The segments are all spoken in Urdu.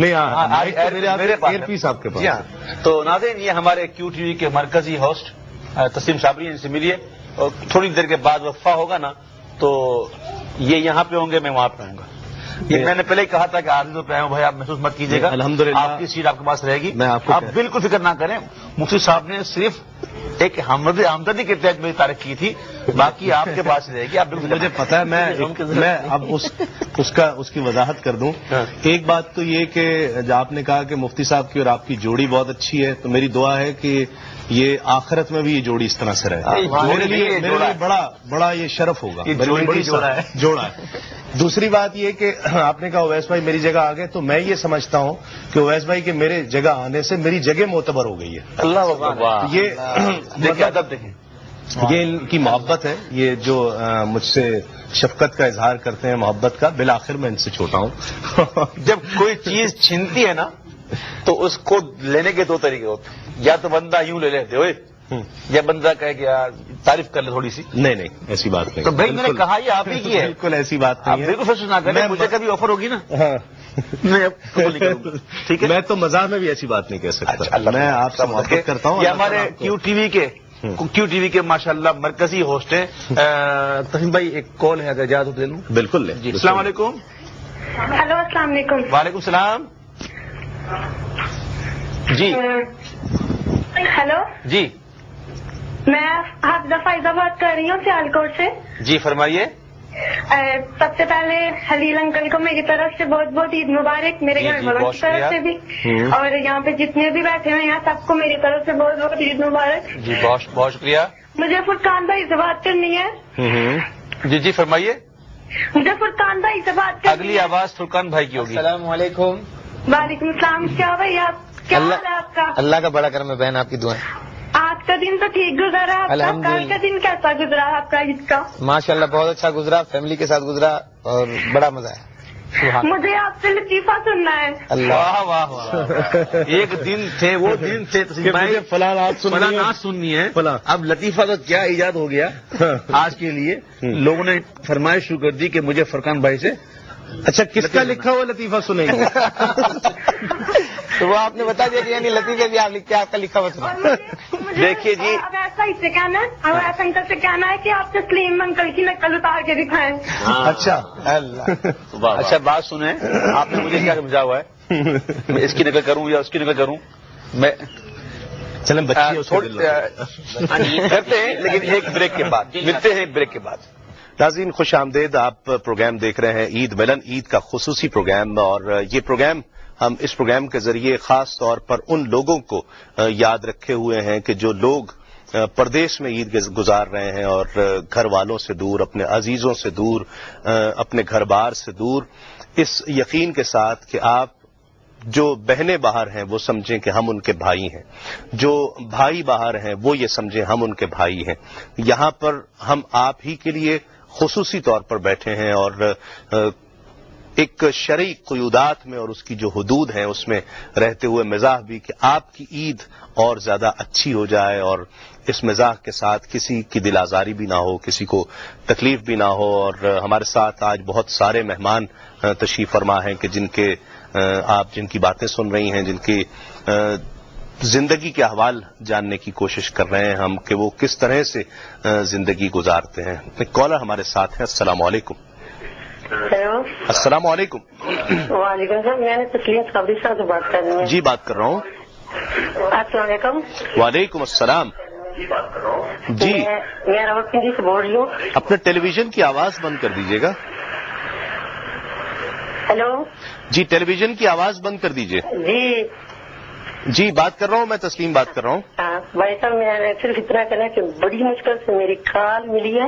نہیں میرے ایئر پیس آپ کے پاس. جی ہاں. تو ناظرین یہ ہمارے کیو ٹی وی کے مرکزی ہوسٹ تسلیم صابری ان سے ملیے اور تھوڑی دیر کے بعد وقفہ ہوگا نا تو یہ یہاں پہ ہوں گے میں وہاں پہ ہوں گا. یہ میں نے پہلے ہی کہا تھا کہ عارضوں پہ آئے ہوں بھائی آپ محسوس مت کیجیے گا. الحمدللہ آپ کی سیٹ آپ کے پاس رہے گی. آپ بالکل فکر نہ کریں. مفتی صاحب نے صرف ایک آمدنی کے تحت میری تعریف کی تھی باقی آپ کے پاس رہے گی. آپ بالکل مجھے پتا ہے میں اب اس کی وضاحت کر دوں. ایک بات تو یہ کہ جب آپ نے کہا کہ مفتی صاحب کی اور آپ کی جوڑی بہت اچھی ہے تو میری دعا ہے کہ یہ آخرت میں بھی یہ جوڑی اس طرح سے رہے. میرے لیے بڑا یہ شرف ہوگا. جوڑا ہے. دوسری بات یہ کہ آپ نے کہا اویس بھائی میری جگہ آ گئے تو میں یہ سمجھتا ہوں کہ اویس بھائی کے میرے جگہ آنے سے میری جگہ معتبر ہو گئی ہے. اللہ یہ ان کی محبت ہے. یہ جو مجھ سے شفقت کا اظہار کرتے ہیں محبت کا بالآخر میں ان سے چھوٹا ہوں. جب کوئی چیز چھنتی ہے نا تو اس کو لینے کے دو طریقے ہوتے ہیں. یا تو بندہ یوں لے لیتے ہوئے یا بندہ کہے کہ یار تعریف کر لے تھوڑی سی. نہیں ایسی بات نہیں. تو بھائی میں نے کہا یہ آپ ہی کی ہے. بالکل ایسی بات نہیں ہے. بالکل فیصلہ نہ کریں. مجھے کبھی آفر ہوگی نا میں ٹھیک ہے. میں تو مزاح میں بھی ایسی بات نہیں کہہ سکتا. میں آپ سے محبت کرتا ہوں. یہ ہمارے کیو ٹی وی کے ماشاءاللہ مرکزی ہوسٹ ہیں. تسلیم بھائی ایک کال ہے اگر اجازت دے لوں. بالکل. جی السلام علیکم. ہلو السلام علیکم. وعلیکم السلام. جی ہلو جی میں حافظہ فائزہ بات کر رہی ہوں سیالکوٹ سے. جی فرمائیے. سب سے پہلے خلیل انکل کو میری طرف سے بہت بہت عید مبارک. میرے گھر والوں کی طرف سے بھی اور یہاں پہ جتنے بھی بیٹھے ہیں یہاں سب کو میری طرف سے بہت بہت عید مبارک. جی بہت بہت شکریہ. مجھے فرقان بھائی سے بات کرنی ہے. جی فرمائیے. مجھے فرقان بھائی سے بات کرنی. اگلی آواز فرقان بھائی کی ہوگی. السلام علیکم. وعلیکم السلام. کیا بھائی آپ کیا حال ہے آپ کا؟ اللہ کا بڑا کرم ہے بہن آپ کی دعائیں. آج کا دن تو ٹھیک گزرا. کل کا دن کیسا گزرا آپ کا عید کا؟ ماشاء اللہ بہت اچھا گزرا. فیملی کے ساتھ گزرا اور بڑا مزہ ہے. مجھے آپ سے لطیفہ سننا ہے. اللہ واہ واہ. ایک دن تھے وہ دن تھے فلاں نعت سننی ہے. اب لطیفہ کا کیا ایجاد ہو گیا آج کے لیے. لوگوں نے فرمائش شروع کر دی کہ مجھے فرقان بھائی سے. اچھا کس کا لکھا ہوا لطیفہ سنیں گے؟ تو وہ آپ نے بتا دیا کہ یعنی لطیفے بھی آپ لکھتے ہیں آپ کا لکھا ہوا سنا. دیکھیے جی اب ایسا اس سے کہنا ہے. اب ایسا انکل سے کہنا ہے کہ آپ تسلیم انکل کی نقل اتار کے دکھائیں. اچھا اچھا بات سنیں. آپ نے مجھے کیا سمجھا ہوا ہے میں اس کی نقل کروں یا اس کی نقل کروں. میں چلیں بچے کرتے ہیں لیکن ایک بریک کے بعد ملتے ہیں. ایک بریک کے بعد. ناظرین خوش آمدید. آپ پروگرام دیکھ رہے ہیں عید ملن, عید کا خصوصی پروگرام. اور یہ پروگرام ہم اس پروگرام کے ذریعے خاص طور پر ان لوگوں کو یاد رکھے ہوئے ہیں کہ جو لوگ پردیس میں عید گزار رہے ہیں اور گھر والوں سے دور, اپنے عزیزوں سے دور, اپنے گھر بار سے دور, اس یقین کے ساتھ کہ آپ جو بہنیں باہر ہیں وہ سمجھیں کہ ہم ان کے بھائی ہیں, جو بھائی باہر ہیں وہ یہ سمجھیں ہم ان کے بھائی ہیں. یہاں پر ہم آپ ہی کے لیے خصوصی طور پر بیٹھے ہیں اور ایک شرعی قیودات میں اور اس کی جو حدود ہیں اس میں رہتے ہوئے مزاح بھی کہ آپ کی عید اور زیادہ اچھی ہو جائے اور اس مزاح کے ساتھ کسی کی دل آزاری بھی نہ ہو, کسی کو تکلیف بھی نہ ہو. اور ہمارے ساتھ آج بہت سارے مہمان تشریف فرما ہیں کہ جن کی باتیں سن رہی ہیں, جن کی زندگی کے احوال جاننے کی کوشش کر رہے ہیں ہم کہ وہ کس طرح سے زندگی گزارتے ہیں. ایک کالر ہمارے ساتھ ہیں. السلام علیکم. ہیلو السلام علیکم. وعلیکم السلام. میں نے تسلیم صابری صاحب سے بات کر رہی ہوں. جی بات کر رہا ہوں. السلام علیکم. وعلیکم السلام. جی میں راولپنڈی سے بول رہی ہوں. اپنے ٹیلی ویژن کی آواز بند کر دیجیے گا. ہیلو جی ٹیلی ویژن کی آواز بند کر دیجیے. جی بات کر رہا ہوں. میں تسلیم بات کر رہا ہوں. بھائی صاحب میں صرف اتنا کہنا کہ بڑی مشکل سے میری کال ملی ہے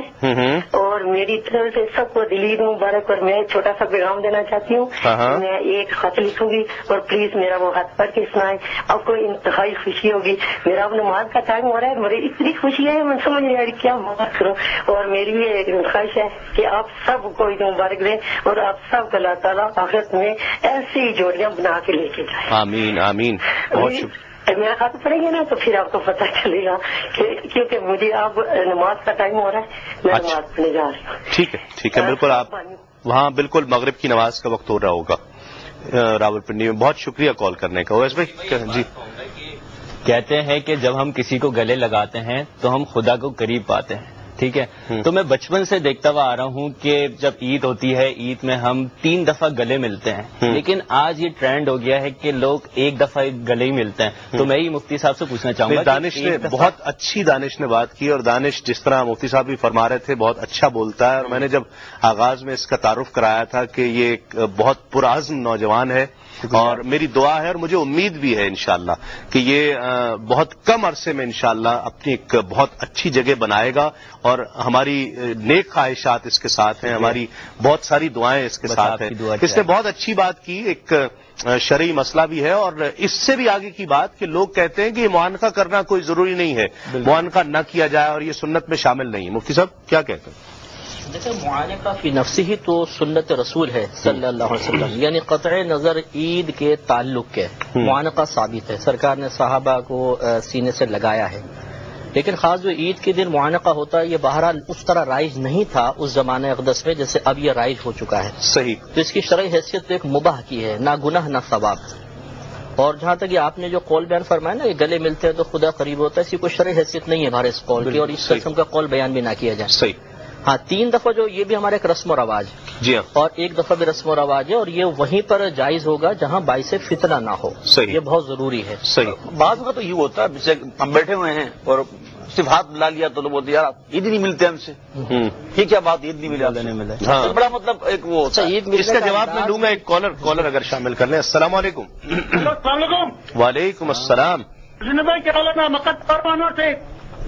اور میری طرف سے سب کو دلی عید مبارک. اور میں چھوٹا سا پیغام دینا چاہتی ہوں. میں ایک خط لکھوں گی اور پلیز میرا وہ خط پڑھ کے سنائیں. آپ کو انتہائی خوشی ہوگی. میرا اب نماز کا ٹائم ہو رہا ہے. مجھے اتنی خوشی ہے میں سمجھ نہیں آ رہی کیا بات کروں. اور میری یہ خواہش ہے کہ آپ سب کو عید مبارک دیں اور آپ سب کو اللہ تعالیٰ آخرت میں ایسی جوڑیاں بنا کے لے کے جائیں. آمین آمین. میرا خط پڑیں گے نا تو پھر آپ کو پتہ چلے گا کیونکہ مجھے اب نماز کا ٹائم ہو رہا ہے. میں نماز پڑھنے جا رہی ہوں. ٹھیک ہے بالکل. آپ وہاں بالکل مغرب کی نماز کا وقت ہو رہا ہوگا. راولپنڈی میں. بہت شکریہ کال کرنے کا. اویس بھائی جی. کہتے ہیں کہ جب ہم کسی کو گلے لگاتے ہیں تو ہم خدا کو قریب پاتے ہیں. ٹھیک ہے, تو میں بچپن سے دیکھتا ہوا آ رہا ہوں کہ جب عید ہوتی ہے, عید میں ہم 3 دفعہ گلے ملتے ہیں, لیکن آج یہ ٹرینڈ ہو گیا ہے کہ لوگ 1 دفعہ گلے ہی ملتے ہیں. تو میں یہ مفتی صاحب سے پوچھنا چاہوں گا. دانش نے بہت اچھی دانش نے بات کی, اور دانش جس طرح مفتی صاحب بھی فرما رہے تھے بہت اچھا بولتا ہے. اور میں نے جب آغاز میں اس کا تعارف کرایا تھا کہ یہ ایک بہت پرعزم نوجوان ہے, اور میری دعا ہے اور مجھے امید بھی ہے انشاءاللہ کہ یہ بہت کم عرصے میں انشاءاللہ اپنی ایک بہت اچھی جگہ بنائے گا, اور ہماری نیک خواہشات اس کے ساتھ ہیں, ہماری بہت ساری دعائیں اس کے ساتھ ہیں. اس نے بہت اچھی بات کی, ایک شرعی مسئلہ بھی ہے, اور اس سے بھی آگے کی بات کہ لوگ کہتے ہیں کہ یہ معانقہ کرنا کوئی ضروری نہیں ہے, معانقہ نہ کیا جائے اور یہ سنت میں شامل نہیں ہے. مفتی صاحب کیا کہتے ہیں؟ دیکھیں, معانقہ فی نفسی ہی تو سنت رسول ہے صلی اللہ علیہ وسلم, یعنی قطع نظر عید کے تعلق کے معانقہ ثابت ہے. سرکار نے صحابہ کو سینے سے لگایا ہے, لیکن خاص جو عید کے دن معانقہ ہوتا ہے یہ بہرحال اس طرح رائج نہیں تھا اس زمانے اقدس میں جیسے اب یہ رائج ہو چکا ہے. صحیح. تو اس کی شرعی حیثیت تو ایک مباح کی ہے, نہ گناہ نہ ثواب. اور جہاں تک یہ آپ نے جو قول بیان فرمایا نا, یہ گلے ملتے ہیں تو خدا قریب ہوتا ہے, اسی کوئی شرعی حیثیت نہیں ہے ہمارے اس قول کی, اور اس قسم کا قول بیان بھی نہ کیا جائے. صحیح. ہاں, 3 دفعہ جو یہ بھی ہمارا ایک رسم و رواج, جی ہاں, اور 1 دفعہ بھی رسم و رواج ہے, اور یہ وہیں پر جائز ہوگا جہاں باعث فتنہ نہ ہو. صحیح. یہ بہت ضروری ہے. صحیح. بعض کا تو یہ ہوتا ہے, جیسے ہم بیٹھے ہوئے ہیں اور صرف ہاتھ ملا لیا تو لوگ بولتے یار عید نہیں ملتے ہم سے, یہ کیا بات, عید نہیں ملا. ہاں, بڑا مطلب ایک وہ عید. اس کا جواب میں لوں گا. ایک کالر اگر شامل کر لیں. السلام علیکم. السلام علیکم. وعلیکم السلام. بھائی کیا حال ہے؟ مکہ فرمانوں سے.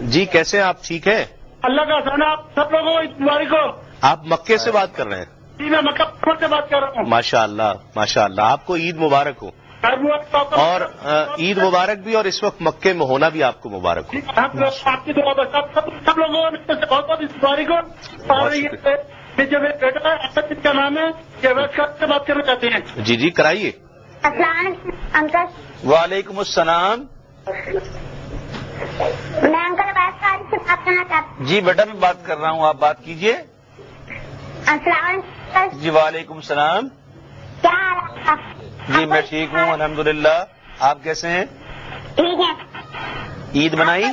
جی کیسے ہیں آپ؟ ٹھیک ہیں اللہ کا سنا. آپ سب لوگوں کو اس بیماری کو. آپ مکے سے بات کر رہے ہیں؟ جی میں مکہ سے بات کر رہا ہوں. ماشاء اللہ ماشاء اللہ, آپ کو عید مبارک ہو. اور عید مبارک بھی, اور اس وقت مکے میں ہونا بھی آپ کو مبارک ہو. آپ کی دعا سب لوگوں کو بہت بہت اس بیماری کو. اور یہ جو میرا بیٹا ہے جس کا نام ہے, یہ سے بات کرنا چاہتے ہیں. جی جی کرائیے. وعلیکم السلام. میں انکل عباس سے بات کرنا چاہتا ہوں. جی بیٹا میں بات کر رہا ہوں, آپ بات کیجیے. السلام علیکم. جی وعلیکم السلام. کیا حال ہے؟ جی میں ٹھیک ہوں الحمدللہ, آپ کیسے ہیں؟ ٹھیک ہے. عید منائی؟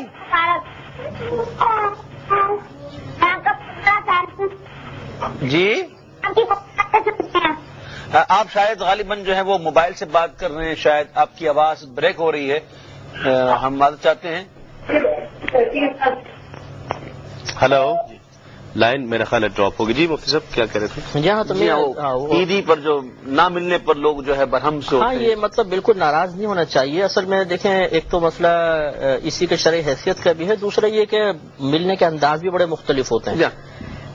جی آپ شاید غالباً جو ہے وہ موبائل سے بات کر رہے ہیں, شاید آپ کی آواز بریک ہو رہی ہے, ہم معذرت چاہتے ہیں. ہلو, لائن میرا خیال ہے ڈراپ ہوگی. جی مفتی صاحب کیا کہہ رہے تھے؟ جہاں تو عیدی پر جو نہ ملنے پر لوگ جو ہے برہم سے ہاں, یہ مطلب بالکل ناراض نہیں ہونا چاہیے. اصل میں دیکھیں, ایک تو مسئلہ اسی کے شرعی حیثیت کا بھی ہے, دوسرا یہ کہ ملنے کے انداز بھی بڑے مختلف ہوتے ہیں.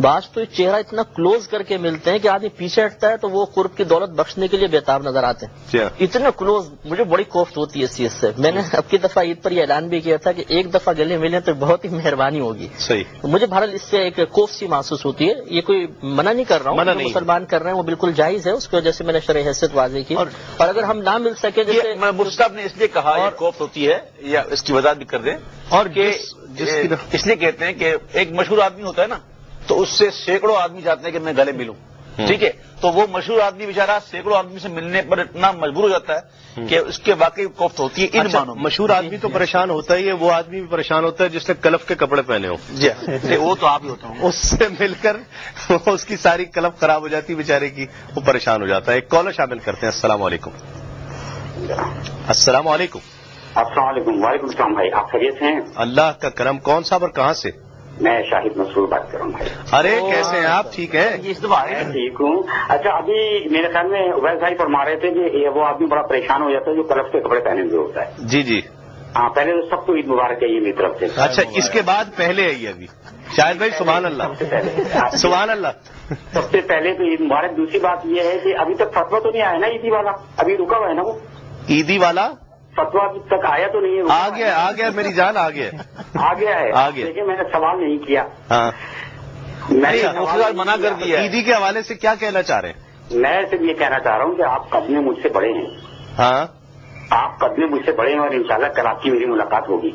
بعض تو چہرہ اتنا کلوز کر کے ملتے ہیں کہ آدمی پیچھے ہٹتا ہے تو وہ قرب کی دولت بخشنے کے لیے بےتاب نظر آتے ہیں. اتنا کلوز, مجھے بڑی کوفت ہوتی ہے اس چیز سے. میں نے اب کی دفعہ عید پر یہ اعلان بھی کیا تھا کہ 1 دفعہ گلے ملیں تو بہت ہی مہربانی ہوگی. صحیح. مجھے بہرحال اس سے ایک کوفت سی محسوس ہوتی ہے. یہ کوئی منع نہیں کر رہا ہوں, جو مسلمان کر رہے ہیں وہ بالکل جائز ہے, اس کی وجہ سے میں نے شرعی حیثیت واضح کی. اور اگر ہم نہ مل سکے, جیسے مصطفیٰ نے اس لیے کہا یہ کوفت ہوتی ہے, یا اس کی وضاحت بھی کر دیں, اور اس لیے کہتے ہیں کہ ایک مشہور آدمی ہوتا ہے نا, تو اس سے سینکڑوں آدمی چاہتے ہیں کہ میں گلے ملوں. ٹھیک ہے, تو وہ مشہور آدمی بیچارہ سینکڑوں آدمی سے ملنے پر اتنا مجبور ہو جاتا ہے کہ اس کے واقعی کوفت ہوتی ہے. ان معنوں مشہور آدمی تو پریشان ہوتا ہی ہے, وہ آدمی بھی پریشان ہوتا ہے جس نے کلف کے کپڑے پہنے ہو. جی وہ تو آپ ہی ہوتا ہوں, اس سے مل کر اس کی ساری کلف خراب ہو جاتی ہے بیچارے کی, وہ پریشان ہو جاتا ہے. ایک کالر شامل کرتے ہیں. السلام علیکم. السلام علیکم. السلام علیکم. وعلیکم السلام بھائی, آپ خیریت ہیں؟ اللہ کا کرم. کون صاحب اور کہاں سے؟ میں شاہد مسرور بات کر رہا ہوں بھائی. ارے کیسے ہیں آپ؟ ٹھیک ہیں؟ ٹھیک ہوں. اچھا, ابھی میرے خیال میں عبید بھائی فرما رہے تھے کہ وہ آدمی بڑا پریشان ہو جاتا ہے جو کلف کے کپڑے پہنے ہوئے ہوتا ہے. جی جی ہاں, پہلے تو سب کو عید مبارک ہے یہ میری طرف سے. اچھا, اس کے بعد پہلے ہے یہ ابھی شاہد بھائی. سبحان اللہ سبحان اللہ. سب سے پہلے تو عید مبارک. دوسری بات یہ ہے کہ ابھی تک فتوا تو نہیں آیا نا عیدی والا, ابھی رکا ہوا ہے نا وہ عیدی والا. فتوا ابھی تک آیا تو نہیں ہے. آ گیا میری جان, آ گیا ہے. لیکن میں نے سوال نہیں کیا. ہاں, میں نے منع کر دیا. عیدی کے حوالے سے کیا کہنا چاہ رہے ہیں؟ میں صرف یہ کہنا چاہ رہا ہوں کہ آپ قد میں مجھ سے بڑے ہیں. ہاں, آپ قد میں مجھ سے بڑے ہیں, اور انشاءاللہ کل آپ کی میری ملاقات ہوگی.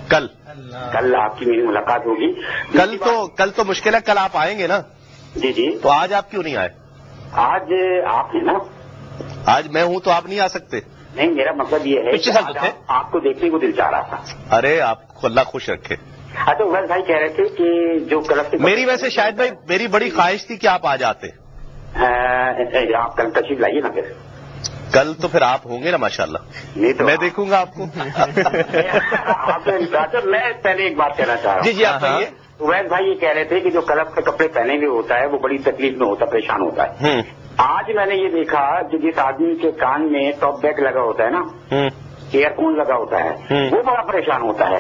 کل آپ کی میری ملاقات ہوگی. کل تو مشکل ہے, کل آپ آئیں گے نا؟ جی جی. تو آج آپ کیوں نہیں آئے؟ آج آپ ہیں نا. آج میں ہوں تو آپ نہیں آ سکتے؟ نہیں، میرا مطلب یہ ہے کہ آپ کو دیکھنے کو دل چاہ رہا تھا. ارے آپ کو اللہ خوش رکھے. اچھا اویس بھائی کہہ رہے تھے کہ جو کلب سے میری ویسے شاہد بھائی میری بڑی خواہش تھی کہ آپ آ جاتے. آپ کل تشریف لائیے نا. پھر کل تو پھر آپ ہوں گے نا ماشاءاللہ. نہیں تو میں دیکھوں گا آپ کو. میں پہلے ایک بات کہنا چاہ رہا ہوں. جی آپ کہیے. اویس بھائی یہ کہہ رہے تھے کہ جو کلب کے کپڑے پہنے ہوئے ہوتا ہے وہ بڑی تکلیف میں ہوتا ہے، پریشان ہوتا ہے. آج میں نے یہ دیکھا کہ جس آدمی کے کان میں ٹاپ بیک لگا ہوتا ہے نا، ایئر فون لگا ہوتا ہے، وہ بڑا پریشان ہوتا ہے.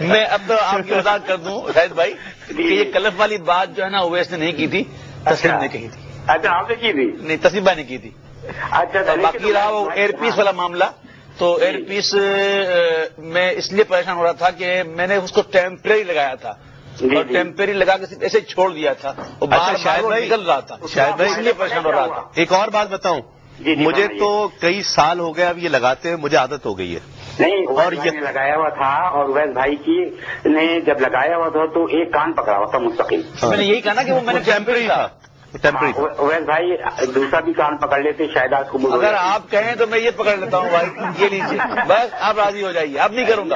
میں اب تو آپ کی وضاحت کر دوں شاہد بھائی کہ یہ کلب والی بات جو ہے نا اویس نے نہیں کی تھی، تسلیم نے کہی تھی. اچھا آپ نے کی تھی؟ نہیں، تسلیم بھائی نے کی تھی. اچھا باقی رہا وہ ایئر پیس والا معاملہ، تو ایئر پیس میں اس لیے پریشان ہو رہا تھا کہ میں نے اس کو ٹیمپریری لگایا تھا اور ٹیمپریری لگا کے ایسے چھوڑ دیا تھا. شاید بھائی نکل رہا تھا، شاید بھائی اس لیے پریشان ہو رہا تھا. ایک اور بات بتاؤں، مجھے تو کئی سال ہو گئے اب یہ لگاتے ہیں، مجھے عادت ہو گئی ہے. نہیں، اور یہ لگایا ہوا تھا اور اویس بھائی کی نے جب لگایا ہوا تھا تو ایک کان پکڑا ہوا تھا مستقل. میں نے یہی کہا نا کہ وہ میں نے ٹیمپریری تھا. اویس بھائی دوسرا بھی کان پکڑ لیتے شاید آپ کو. اگر آپ کہیں تو میں یہ پکڑ لیتا ہوں بھائی، یہ لیجیے بس، آپ راضی ہو جائیے، اب نہیں کروں گا.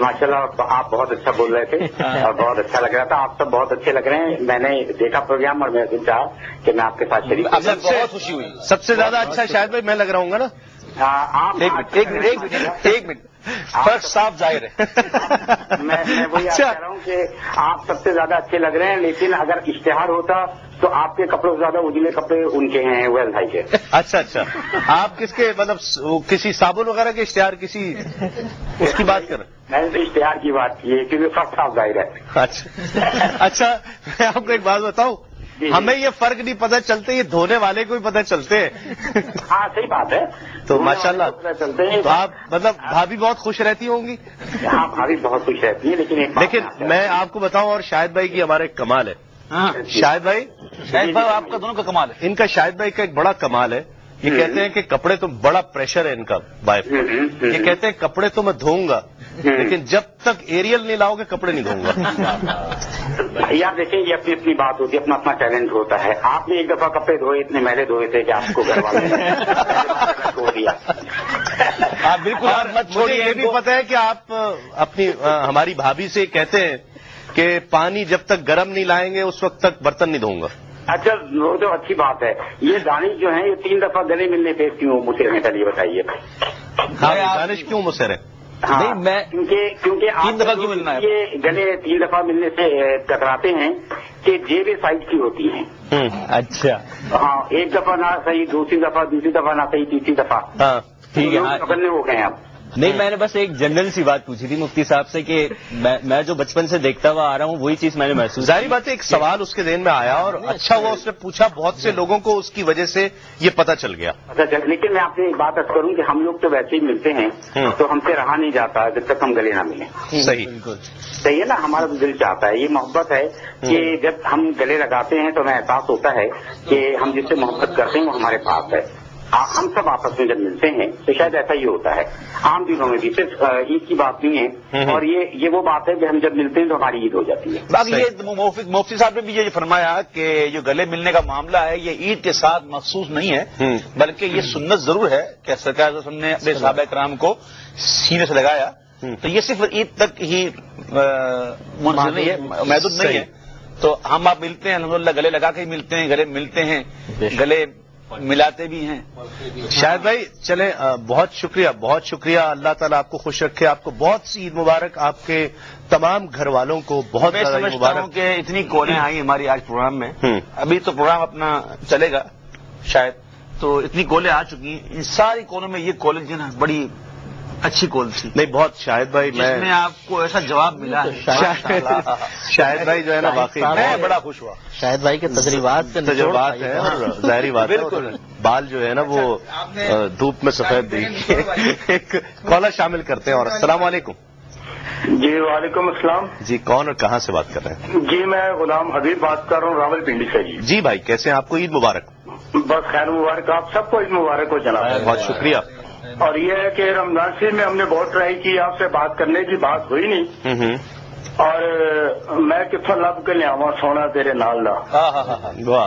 ماشاء اللہ آپ بہت اچھا بول رہے تھے اور بہت اچھا لگ رہا تھا. آپ سب بہت اچھے لگ رہے ہیں. میں نے دیکھا پروگرام اور میں چاہا کہ میں آپ کے ساتھ شریک. بہت خوشی ہوئی. سب سے زیادہ اچھا شاید بھائی میں لگ رہا ہوں گا نا. ایک منٹ فرق صاف ظاہر ہے. میں وہی کہہ رہا ہوں کہ آپ سب سے زیادہ اچھے لگ رہے ہیں، لیکن اگر اشتہار ہوتا تو آپ کے کپڑوں سے زیادہ اجلے کپڑے ان کے ہیں اویس بھائی کے. اچھا آپ کس کے مطلب کسی صابن وغیرہ کے اشتہار کسی اس کی بات کر رہے ہیں؟ میں نے تو اشتہار کی بات کی ہے کیونکہ فرق صاف ظاہر ہے. اچھا میں آپ کو ایک بات بتاؤں، ہمیں یہ فرق نہیں پتہ چلتے، یہ دھونے والے کو ہی پتہ چلتے ہیں. ہاں صحیح بات ہے. تو ماشاءاللہ چلتے ہیں. تو آپ مطلب بھابھی بہت خوش رہتی ہوں گی. ہاں بھابھی بہت خوش رہتی ہے، لیکن میں آپ کو بتاؤں اور شاہد بھائی کی ہمارا ایک کمال ہے. شاہد بھائی آپ کا دونوں کا کمال ہے. ان کا شاہد بھائی کا ایک بڑا کمال ہے. یہ کہتے ہیں کہ کپڑے تو بڑا پریشر ہے ان کا وائف کا. یہ کہتے ہیں کپڑے تو میں دھوؤں گا لیکن جب تک ایریل نہیں لاؤ گے کپڑے نہیں دھوؤں گا. یار دیکھیں یہ اپنی اپنی بات ہوتی ہے، اپنا اپنا ٹیلنٹ ہوتا ہے. آپ نے ایک دفعہ کپڑے دھوئے، اتنے میلے دھوئے تھے کہ آپ کو گھر والے چھوڑ دیا. بالکل مت مجھے یہ بھی پتا ہے کہ آپ اپنی ہماری بھابھی سے کہتے ہیں کہ پانی جب تک گرم نہیں لائیں گے اس وقت تک برتن نہیں دھوؤں گا. اچھا وہ تو اچھی بات ہے. یہ دانش جو ہیں یہ 3 دفعہ گلے ملنے پہ کیوں مجھے یہ بتائیے. دانش کیوں مصر ہے؟ نہیں میں کیونکہ 3 دفعہ کیوں ملنا ہے؟ یہ گلے 3 دفعہ ملنے سے کتراتے ہیں کہ جیبیں سائز کی ہوتی ہیں. اچھا ہاں، ایک دفعہ نہ صحیح، دوسری دفعہ نہ صحیح، تیسری دفعہ. ہاں ٹھیک ہے. پکڑنے ہو گئے ہیں اب. نہیں میں نے بس ایک جنرل سی بات پوچھی تھی مفتی صاحب سے کہ میں جو بچپن سے دیکھتا ہوا آ رہا ہوں وہی چیز میں نے محسوس. ظاہری بات ہے ایک سوال اس کے ذہن میں آیا اور اچھا ہوا اس نے پوچھا. بہت سے لوگوں کو اس کی وجہ سے یہ پتہ چل گیا. اچھا لیکن میں آپ سے ایک بات عرض کروں کہ ہم لوگ تو ویسے ہی ملتے ہیں تو ہم سے رہا نہیں جاتا جب تک ہم گلے نہ ملیں. صحیح صحیح ہے نا. ہمارا تو دل چاہتا ہے، یہ محبت ہے کہ جب ہم گلے لگاتے ہیں تو ہمیں احساس ہوتا ہے کہ ہم جس سے محبت کرتے ہیں وہ ہمارے پاس ہے. ہم سب آپس میں جب ملتے ہیں تو شاید ایسا ہی ہوتا ہے. عام دنوں میں بھی صرف عید کی بات نہیں ہے، اور یہ وہ بات ہے کہ ہم جب ملتے ہیں تو ہماری عید ہو جاتی ہے. باقی یہ مفتی صاحب نے بھی یہ فرمایا کہ جو گلے ملنے کا معاملہ ہے یہ عید کے ساتھ مخصوص نہیں ہے، بلکہ یہ سنت ضرور ہے کہ سرکار نے اپنے صحابہ کرام کو سینے سے لگایا. تو یہ صرف عید تک ہی منحصر نہیں ہے، محدود نہیں ہے. تو ہم آپ ملتے ہیں الحمدللہ، گلے لگا کے ہی ملتے ہیں، گلے ملتے ہیں، گلے ملاتے بھی ہیں. شاہد بھائی چلیں بہت شکریہ. اللہ تعالیٰ آپ کو خوش رکھے. آپ کو بہت سی عید مبارک. آپ کے تمام گھر والوں کو بہت میں سمجھتا ہوں کہ اتنی کالیں آئی ہماری آج پروگرام میں. ابھی تو پروگرام اپنا چلے گا شاید، تو اتنی کالیں آ چکی ہیں. ان ساری کالوں میں یہ کالیں جو نا بڑی اچھی کال تھی. نہیں بہت شاہد بھائی جس میں آپ کو ایسا جواب ملا. شاہد بھائی جو ہے نا واقعی میں بڑا خوش ہوا. شاہد بھائی کے تجربات ہیں اور ظاہری بات ہے. بال جو ہے نا وہ دھوپ میں سفید دیکھیے. ایک کالر شامل کرتے ہیں. اور السلام علیکم. جی وعلیکم السلام. جی کون اور کہاں سے بات کر رہے ہیں؟ جی میں غلام حبیب بات کر رہا ہوں راول پنڈی سے. جی بھائی کیسے ہیں؟ آپ کو عید مبارک. بس خیر مبارک. آپ سب کو عید مبارک ہو جناب. بہت شکریہ. اور یہ ہے کہ رمضان شریف میں ہم نے بہت ٹرائی کی، آپ سے بات کرنے کی بات ہوئی نہیں. اور میں کتوں لب کے لیا سونا تیرے نال دا.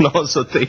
923।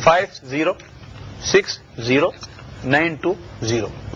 506092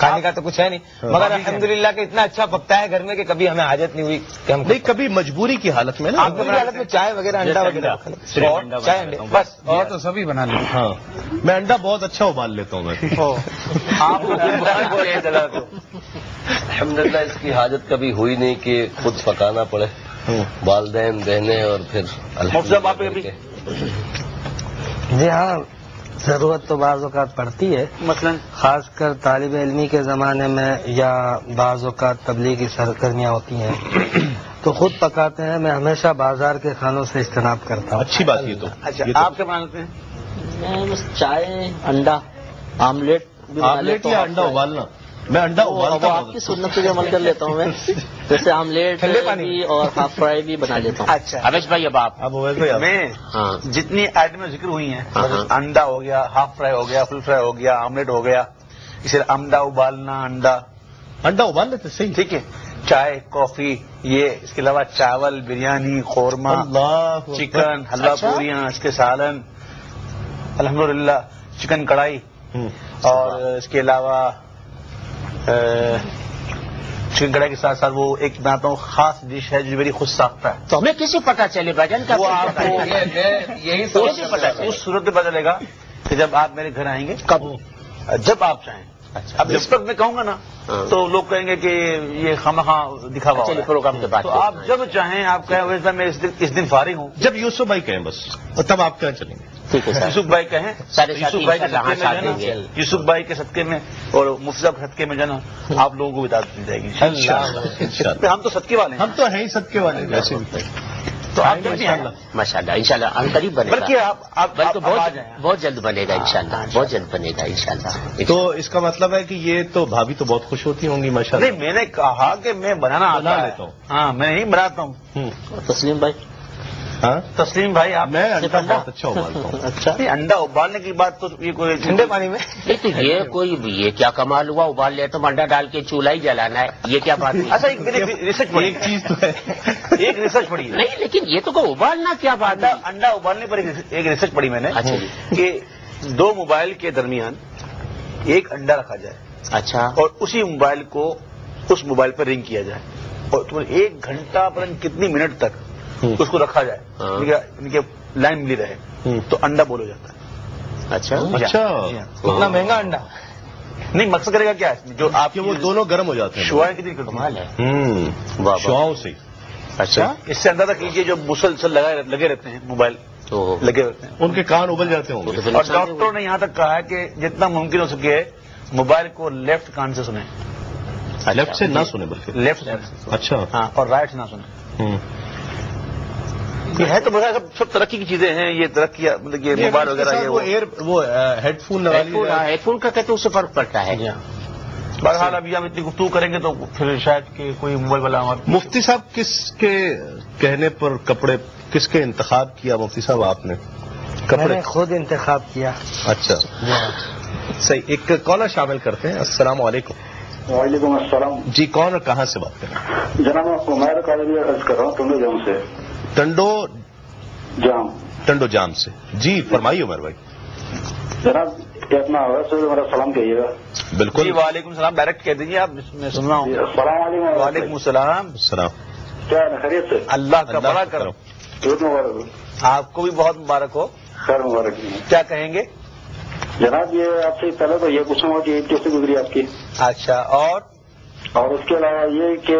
کھانے کا تو کچھ ہے نہیں، مگر الحمدللہ کہ اتنا اچھا پکتا ہے گھر میں کہ کبھی ہمیں حاجت نہیں ہوئی کہ ہم نہیں کبھی مجبوری کی حالت میں نا، آپ کی حالت میں چائے وغیرہ انڈا وغیرہ چائے انڈے بس، اور تو سبھی بنا لیتے ہیں۔ ہاں میں انڈا بہت اچھا ابال لیتا ہوں میں۔ الحمدللہ اس کی حاجت کبھی ہوئی نہیں کہ خود پکانا پڑے، والدین بہنیں اور پھر الحمدللہ۔ جی ہاں، ضرورت تو بعض اوقات پڑتی ہے، مثلا خاص کر طالب علمی کے زمانے میں یا بعض اوقات تبلیغی سرگرمیاں ہوتی ہیں تو خود پکاتے ہیں۔ میں ہمیشہ بازار کے کھانوں سے اجتناب کرتا ہوں۔ اچھی بات یہ تو۔ اچھا آپ کیا مانتے ہیں؟ میں بس چائے، انڈا، آملیٹ بھی بنا آملیٹ لیتا ہوں، یا انڈا ابالنا؟ میں انڈا ابالتا ہوں، آپ کی سنت پہ عمل کر لیتا ہوں میں، جیسے آملیٹ بھی اور ہاف فرائی بھی بنا لیتا ہوں۔ اچھا اویش بھائی اب آپ میں جتنی آئٹمیں ذکر ہوئی ہیں، انڈا ہو گیا، ہاف فرائی ہو گیا، فل فرائی ہو گیا، آملیٹ ہو گیا، اسے انڈا ابالنا، انڈا ابال لیتے صحیح، ٹھیک ہے، چائے، کافی، یہ اس کے علاوہ چاول، بریانی، قورمہ، چکن، حلوہ پوریاں، اس کے سالن، الحمدللہ چکن کڑھائی، اور اس کے علاوہ چکن کڑھائی کے ساتھ ساتھ وہ ایک بناتا ہوں خاص ڈش ہے جو میری خود ساختہ ہے۔ تو ہمیں کیسے پتا چلے بھجن کا؟ وہ آپ کو یہی اس صورت میں پتا چلے گا کہ جب آپ میرے گھر آئیں گے، کب؟ جب آپ چاہیں۔ اب جس وقت میں کہوں گا نا تو لوگ کہیں گے کہ یہ خواہ دکھاوا چلیے پروگرام کے بعد، تو آپ جب چاہیں، آپ کہیں ویسا میں اس دن فارغ ہوں، جب یوسف بھائی کہیں بس، اور تب آپ کہاں چلیں گے؟ ٹھیک ہے یوسف بھائی کہیں، یوسف بھائی کے صدقے میں جو ہے نا، یوسف بھائی کے صدقے میں اور مفتی صاحب کے صدقے میں جو ہے نا، آپ لوگوں کو اطاعت مل جائے گی۔ ہم تو صدقے والے ہیں، ہم تو ہیں ہی صدقے والے ویسے بھی، تو آپ جب بھی آئیں ماشاءاللہ، انشاءاللہ ان قریب بنے گا، بلکہ آپ بلکہ بہت جلد بنے گا انشاءاللہ، بہت جلد بنے گا انشاءاللہ۔ تو اس کا مطلب ہے کہ یہ تو بھابھی تو بہت خوش ہوتی ہوں گی ماشاءاللہ۔ نہیں، میں نے کہا کہ میں بنا لیتا ہوں، ہاں میں نہیں بناتا ہوں۔ تسلیم بھائی؟ ہاں تسلیم بھائی، آپ میں انڈا بہت اچھا ابالتا ہوں۔ اچھا، انڈا ابالنے کی بات تو یہ کوئی ٹھنڈے پانی میں تو یہ کیا کمال ہوا، ابال لیا تو انڈا ڈال کے چولہا ہی جلانا ہے، یہ کیا بات ہے؟ اچھا ایک ریسرچ پڑھی، ایک چیز تو ہے، ایک ریسرچ پڑھی ہے، نہیں لیکن یہ تو ابالنا کیا بات ہے؟ انڈا ابالنے پر ایک ریسرچ پڑھی میں نے کہ دو موبائل کے درمیان ایک انڈا رکھا جائے، اچھا، اور اسی موبائل کو اس موبائل پر رنگ کیا جائے، اور 1 گھنٹہ پر کتنی منٹ تک اس کو رکھا جائے، ان کے لائن ملی رہے تو انڈا بول ہو جاتا ہے۔ اچھا اچھا، اتنا مہنگا انڈا؟ نہیں، مقصد کرے گا کیا جو آپ کہ وہ دونوں گرم ہو جاتے ہیں، شعائیں کتنی کمال ہے، شعاؤں سے۔ اچھا، اس سے اندازہ کیجیے جو مسلسل لگے رہتے ہیں موبائل لگے رہتے ہیں، ان کے کان ابل جاتے ہوں گے۔ اور ڈاکٹروں نے یہاں تک کہا ہے کہ جتنا ممکن ہو سکے موبائل کو لیفٹ کان سے سنیں، لیفٹ سے نہ سنیں بلکہ لیفٹ سے، اچھا، ہاں، اور رائٹ سے نہ سنیں۔ یہ ہے تو بغیر سب ترقی کی چیزیں ہیں، یہ ترقی مطلب کہ موبائل وغیرہ، وہ ہیڈ فون لگا لیجیے، ہیڈ فون کا کہتے اس سے فرق پڑتا ہے۔ بہرحال ابھی ہم اتنی گفتگو کریں گے تو پھر شاید کہ کوئی موبائل والا ہمارا۔ مفتی صاحب کس کے کہنے پر کپڑے کس کے انتخاب کیا مفتی صاحب آپ نے؟ میں نے خود انتخاب کیا۔ اچھا صحیح، ایک کالر شامل کرتے ہیں۔ السلام علیکم۔ وعلیکم السلام جی، کون اور کہاں سے بات کر رہے ہیں؟ جناب عمیر قادری عرض کر رہا ہوں ٹنڈو جام سے۔ ٹنڈو جام سے، جی فرمائیے عمر بھائی۔ جناب اپنا میرا سلام کہیے گا۔ بالکل جی، وعلیکم السلام، ڈائریکٹ کہہ دیجیے، آپ میں سن رہا ہوں۔ السلام علیکم۔ وعلیکم السلام۔ کیا خیریت سے؟ اللہ کا بڑا کرم، بہت مبارک ہو۔ آپ کو بھی بہت مبارک ہو۔ خیر مبارک۔ کیا کہیں گے جناب؟ یہ آپ سے پہلے تو یہ پوچھوں گا کہ عید کیسے گزری آپ کی؟ اچھا، اور اس کے علاوہ یہ کہ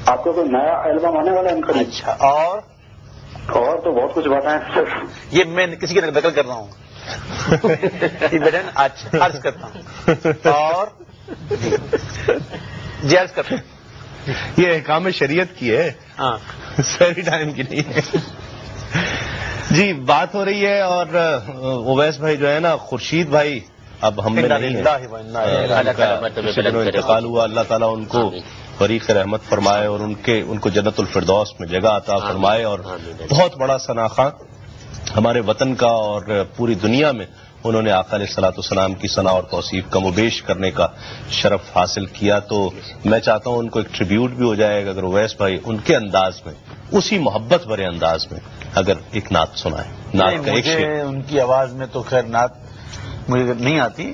آپ کو کوئی نیا البم آنے والا ہے ان کا؟ اچھا، اور تو بہت کچھ باتیں ہیں۔ یہ میں کسی کی نقل کر رہا ہوں، اچھا عرض کرتا ہوں، اور جی عرض کرتا ہوں، یہ احکام شریعت کی ہے، ہاں سیری ٹائم کی نہیں ہے۔ جی، بات ہو رہی ہے، اور اویس بھائی جو ہے نا، خورشید بھائی اب ہم میں نہیں انتقال ہوا، اللہ تعالیٰ ان کو فریق رحمت فرمائے اور ان کو جنت الفردوس میں جگہ عطا فرمائے، اور بہت بڑا ثناخواں ہمارے وطن کا اور پوری دنیا میں انہوں نے آقا علیہ الصلوۃ والسلام کی ثنا اور توصیف کم و بیش کرنے کا شرف حاصل کیا۔ تو میں چاہتا ہوں ان کو ایک ٹریبیوٹ بھی ہو جائے گا، اگر اویس بھائی ان کے انداز میں، اسی محبت بھرے انداز میں اگر ایک نعت سنائیں۔ نعت کا ایک شعر۔ ان کی آواز میں تو خیر نعت مجھے نہیں آتی،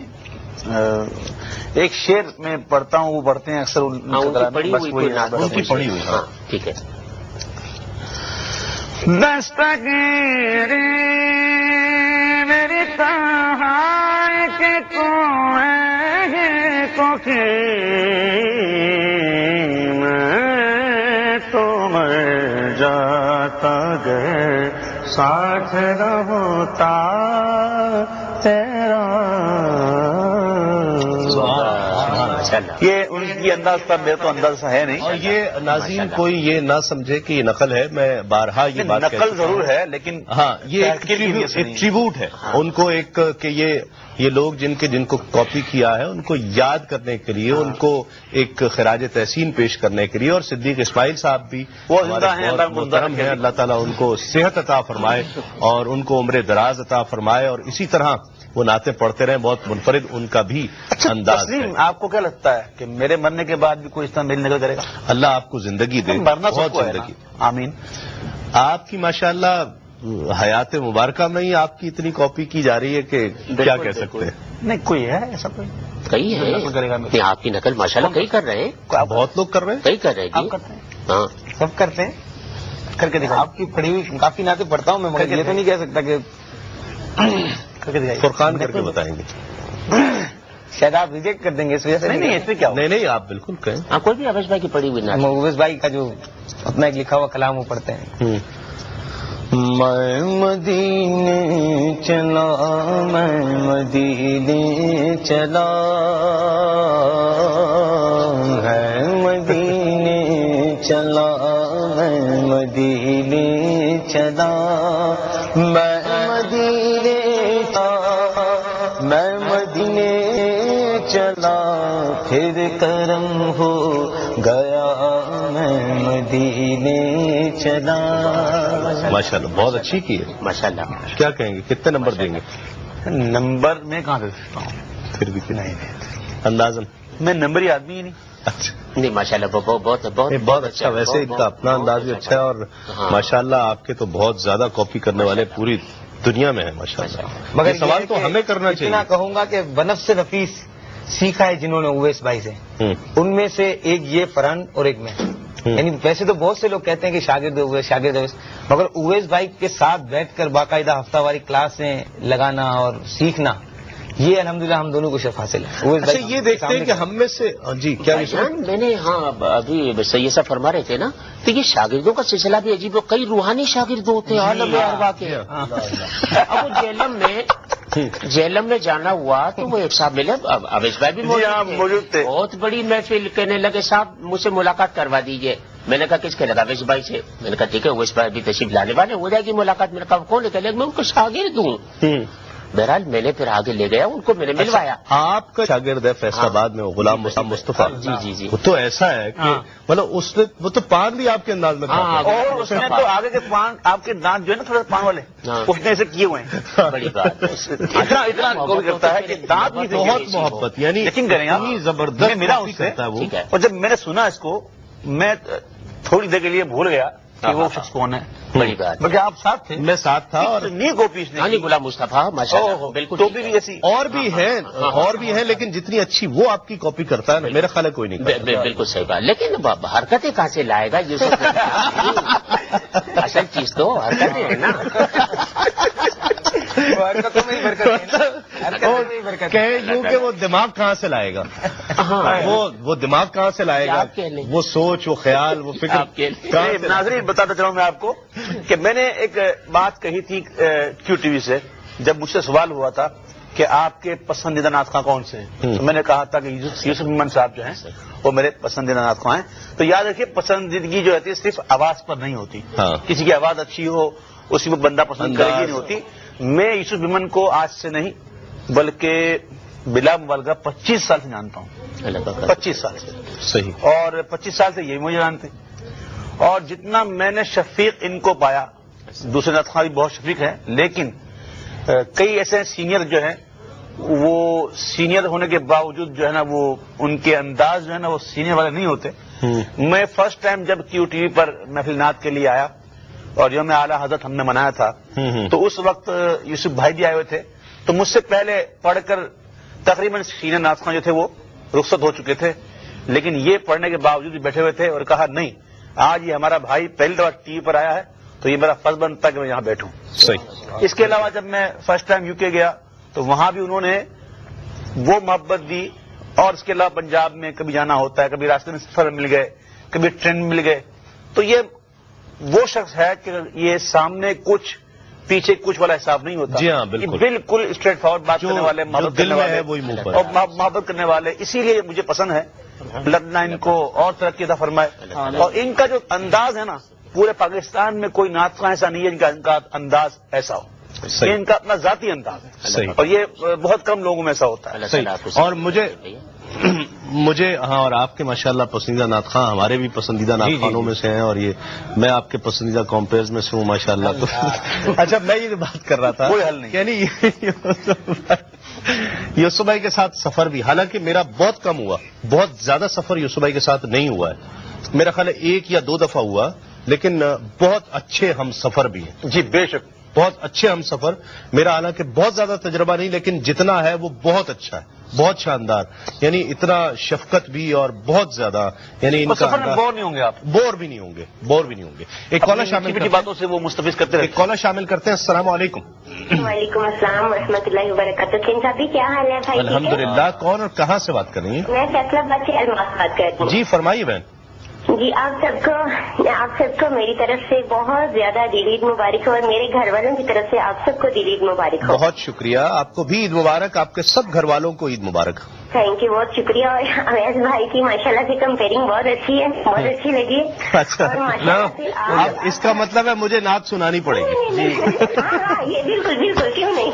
ایک شعر میں پڑھتا ہوں، وہ پڑھتے ہیں اکثر ان کی پڑھی ہوئی. ٹھیک ہے. دستگیر میری تہائی کے کوکی میں تو مر جاتا گئے ساتھ رہتا تیرا. یہ ان کی انداز پر میرا تو انداز ہے نہیں. اور یہ ناظرین کوئی یہ نہ سمجھے کہ یہ نقل ہے، میں بارہا یہ بات نقل ضرور ہے لیکن ہاں یہ ایک ٹریبیوٹ ہے ان کو، ایک کہ یہ لوگ جن کو کاپی کیا ہے ان کو یاد کرنے کے لیے، ان کو ایک خراج تحسین پیش کرنے کے لیے. اور صدیق اسماعیل صاحب بھی محترم ہیں، اللہ تعالیٰ ان کو صحت عطا فرمائے اور ان کو عمر دراز عطا فرمائے، اور اسی طرح وہ نعتیں پڑھتے رہے. بہت منفرد ان کا بھی انداز ہے. آپ کو کیا لگتا ہے کہ میرے مرنے کے بعد بھی کوئی اس طرح میری نقل کرے گا؟ اللہ آپ کو زندگی دے، بہت زندگی. آمین. آپ کی ماشاءاللہ حیات مبارکہ میں ہی آپ کی اتنی کاپی کی جا رہی ہے کہ کیا کہہ سکتے ہیں. نہیں کوئی ہے ایسا، کوئی کئی ہے آپ کی نقل ماشاءاللہ کئی کر رہے ہیں، بہت لوگ کر رہے ہیں، کئی کر رہے ہیں. آپ کرتے ہیں؟ ہاں سب کرتے ہیں. کر کے دکھاؤ. آپ کی پڑھی ہوئی کافی نعتیں پڑھتا ہوں میں، مگر یہ تو نہیں کہہ سکتا کہ فرقان کر کے بتائیں گے. شاید آپ ریجیکٹ کر دیں گے اس وجہ سے. نہیں اس میں کیا؟ نہیں آپ بالکل کہیں. آپ کوئی بھی اویش بھائی کی پڑھی ہوئی نعت. اویس بھائی کا جو اپنا ایک لکھا ہوا کلام وہ پڑھتے ہیں. میں مدینے چلا، میں مدینے چلا، ہے مدینے چلا، میں مدینے چلا، میں مدینے میں مدینے چلا، پھر کرم ہو گیا میں مدینے چلا. ماشاءاللہ بہت اچھی کی ہے. ماشاءاللہ. کیا کہیں گے، کتنے نمبر دیں گے؟ نمبر میں کہاں دے سکتا ہوں، پھر بھی نہیں اندازن میں نمبری آدمی ہی نہیں. اچھا نہیں ماشاءاللہ بہت اچھا. ویسے ان کا اپنا انداز بھی اچھا ہے، اور ماشاءاللہ آپ کے تو بہت زیادہ کاپی کرنے والے پوری دنیا میں ہیں ماشاءاللہ. مگر سوال تو ہمیں کرنا چاہیے. اتنا کہوں گا کہ بنفس سے نفیس سیکھا ہے جنہوں نے اویس بھائی سے، ان میں سے ایک یہ فرحان اور ایک میں. یعنی ویسے تو بہت سے لوگ کہتے ہیں کہ شاگرد اویس، مگر اویس بھائی کے ساتھ بیٹھ کر باقاعدہ ہفتہ واری کلاسیں لگانا اور سیکھنا، یہ الحمدللہ ہم دونوں کو شرف حاصل ہے. اچھا یہ دیکھتے ہیں کہ ہم میں سے جی کیا میں نے ابھی سید صاحب فرما رہے تھے نا، تو یہ شاگردوں کا سلسلہ بھی عجیب ہے. کئی روحانی شاگرد ہوتے ہیں عالم ارواح کے. اب جیلم میں جانا ہوا تو وہ ایک صاحب ملے، اویس بھائی بھی موجود تھے. بہت بڑی محفل، کہنے لگے صاحب مجھ سے ملاقات کروا دیجیے. میں نے کہا کس کے لگا؟ اویس بھائی سے. میں نے کہا ٹھیک ہے اویس بھائی بھی تشریف لانے والے، ہو جائے گی ملاقات. میں نے کہا کون ہے؟ کہ میں ان کو شاگرد ہوں. بہرحال میں نے پھر آگے لے گیا، ان کو میں نے ملوایا. آپ کا شاگرد ہے فیصل آباد میں غلام مصطفیٰ. جی وہ تو ایسا ہے کہ مطلب وہ تو پان بھی آپ کے انداز میں، اور اس نے تو آگے کے پان، آپ کے دانت جو ہے نا تھوڑے پان والے، اس نے ایسے کیے ہوئے ہیں. بڑی بات اتنا غور کرتا ہے کہ دانت بھی بہت محبت، یعنی یقین کریں آپ زبردست میرا اس سے. اور جب میں نے سنا اس کو، میں تھوڑی دیر کے لیے بھول گیا کہ وہ شخص کون ہے. بڑی بات. بلکہ آپ ساتھ تھے. میں ساتھ تھا. اور نہیں گوپیش نے غلام مصطفیٰ ماشاءاللہ بالکل. تو بھی ایسی اور بھی ہیں لیکن جتنی اچھی وہ آپ کی کاپی کرتا ہے نا، میرا خیال ہے کوئی نہیں. بالکل صحیح بات. لیکن حرکتیں کہاں سے لائے گا یہ سب؟ اصل چیز تو حرکتیں ہیں نا. کیونکہ وہ دماغ کہاں سے لائے گا، وہ دماغ کہاں سے لائے گا، وہ سوچ، وہ خیال، وہ فکر. ناظرین بتاتا چلاؤں میں آپ کو کہ میں نے ایک بات کہی تھی کیو ٹی وی سے، جب مجھ سے سوال ہوا تھا کہ آپ کے پسندیدہ نعت خواں کون سے ہیں، تو میں نے کہا تھا کہ یوسف ممن صاحب جو ہیں وہ میرے پسندیدہ نعت خواں ہیں. تو یاد رکھیے پسندیدگی جو ہوتی ہے صرف آواز پر نہیں ہوتی. کسی کی آواز اچھی ہو اسی میں بندہ پسند کرے گی نہیں ہوتی. میں یوسف ممن کو آج سے نہیں بلکہ بلا مبالغہ 25 سال سے جانتا ہوں. 25 سال سے صحیح. اور 25 سال سے یہی مجھے جانتے. اور جتنا میں نے شفیق ان کو پایا، دوسرے نعت خواں بھی بہت شفیق ہیں، لیکن کئی ایسے سینئر جو ہیں وہ سینئر ہونے کے باوجود جو ہے نا وہ ان کے انداز جو ہے نا وہ سینئر والے نہیں ہوتے. میں فرسٹ ٹائم جب کیو ٹی وی پر محفل نعت کے لیے آیا اور یوم اعلیٰ حضرت ہم نے منایا تھا، تو اس وقت یوسف بھائی بھی آئے ہوئے تھے. تو مجھ سے پہلے پڑھ کر تقریباً سینئر نعت خواں جو تھے وہ رخصت ہو چکے تھے، لیکن یہ پڑھنے کے باوجود بھی بیٹھے ہوئے تھے اور کہا نہیں، آج یہ ہمارا بھائی پہلی دفعہ ٹی وی پر آیا ہے تو یہ میرا فرض بنتا ہے کہ میں یہاں بیٹھوں. صحیح. اس کے علاوہ جب میں فرسٹ ٹائم UK گیا تو وہاں بھی انہوں نے وہ محبت دی، اور اس کے علاوہ پنجاب میں کبھی جانا ہوتا ہے، کبھی راستے میں سفر مل گئے، کبھی ٹرین میں مل گئے، تو یہ وہ شخص ہے کہ یہ سامنے کچھ پیچھے کچھ والا حساب نہیں ہوتا. جی ہاں بالکل اسٹریٹ فارورڈ بات کرنے والے، محبت کرنے والے اور محبت کرنے والے، اسی لیے مجھے پسند ہے. اللہ ان کو اور ترقی عطا فرمائے. اور ان کا جو انداز ہے نا، پورے پاکستان میں کوئی نعت خواں ایسا نہیں ہے جن کا انداز ایسا ہو. یہ ان کا اپنا ذاتی انداز ہے اور یہ بہت کم لوگوں میں ایسا ہوتا ہے. اور مجھے ہاں، اور آپ کے ماشاءاللہ پسندیدہ نعت خواں ہمارے بھی پسندیدہ نعت خوانوں میں سے ہیں، اور یہ میں آپ کے پسندیدہ کمپیئرز میں سے ہوں ماشاءاللہ. تو اچھا، میں یہ بات کر رہا تھا، کوئی حل نہیں، یعنی یوسف بھائی کے ساتھ سفر بھی، حالانکہ میرا بہت کم ہوا، بہت زیادہ سفر یوسف بھائی کے ساتھ نہیں ہوا ہے، میرا خیال ہے 1 یا 2 دفعہ ہوا، لیکن بہت اچھے ہم سفر بھی ہیں. جی بے شک، بہت اچھے ہم سفر. میرا حالانکہ بہت زیادہ تجربہ نہیں، لیکن جتنا ہے وہ بہت اچھا ہے، بہت شاندار. یعنی اتنا شفقت بھی اور بہت زیادہ، یعنی ان کا سفر میں بور نہیں ہوں گے آپ، بور بھی نہیں ہوں گے. ایک کالر شامل باتوں سے وہ مستفیض کرتے ہیں. ایک کالر شامل کرتے ہیں. السلام علیکم. وعلیکم السلام ورحمۃ اللہ وبرکاتہ. کن صاحب کیا حال ہے بھائی؟ الحمدللہ. کون اور کہاں سے بات کر رہی ہیں؟ میں فیصلہ آباد سے الماس بات کرتی ہوں. جی فرمائیے بہن. جی آپ سب کو میری طرف سے بہت زیادہ دل عید مبارک ہو، اور میرے گھر والوں کی طرف سے آپ سب کو دل عید مبارک ہو. بہت شکریہ، آپ کو بھی عید مبارک، آپ کے سب گھر والوں کو عید مبارک. تھینک یو، بہت شکریہ. اور اویس بھائی کی ماشاءاللہ سے کمپیئرنگ بہت اچھی ہے، بہت اچھی لگی. اچھا، اس کا مطلب ہے مجھے نعت سنانی پڑے گی. ہاں یہ بالکل کیوں نہیں،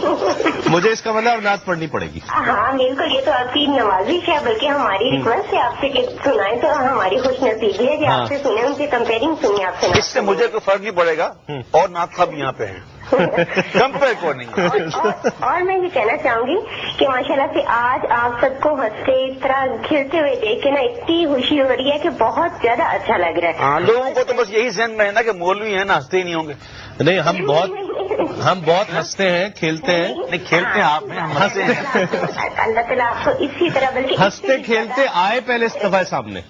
مجھے اس کا مطلب نعت پڑھنی پڑے گی. ہاں بالکل، یہ تو آپ کی نوازش ہے، بلکہ ہماری ریکویسٹ ہے آپ سے کہ سنائیں تو ہماری خوش نصیبی ہے کہ آپ سے سنیں، ان کی کمپیئرنگ سنیں آپ سے. اس سے مجھے کوئی فرق نہیں پڑے گا، اور نعت خواں بھی یہاں پہ ہیں، کمپیئر کو نہیں. اور میں یہ کہنا چاہوں گی کہ ماشاءاللہ سے آج آپ سب کو ہنستے اس طرح کھلتے ہوئے دیکھ کے نا اتنی خوشی ہو رہی ہے کہ بہت زیادہ اچھا لگ رہا ہے. ہاں، لوگوں کو تو بس یہی ذہن میں ہے نا کہ مولوی ہیں نا، ہنستے ہی نہیں ہوں گے. نہیں، ہم بہت ہنستے ہیں، کھیلتے ہیں. نہیں کھیلتے ہیں آپ، ہنستے ہیں. اللہ تعالیٰ آپ کو اسی طرح بلکہ ہنستے کھیلتے آئے پہلے استفاء سامنے.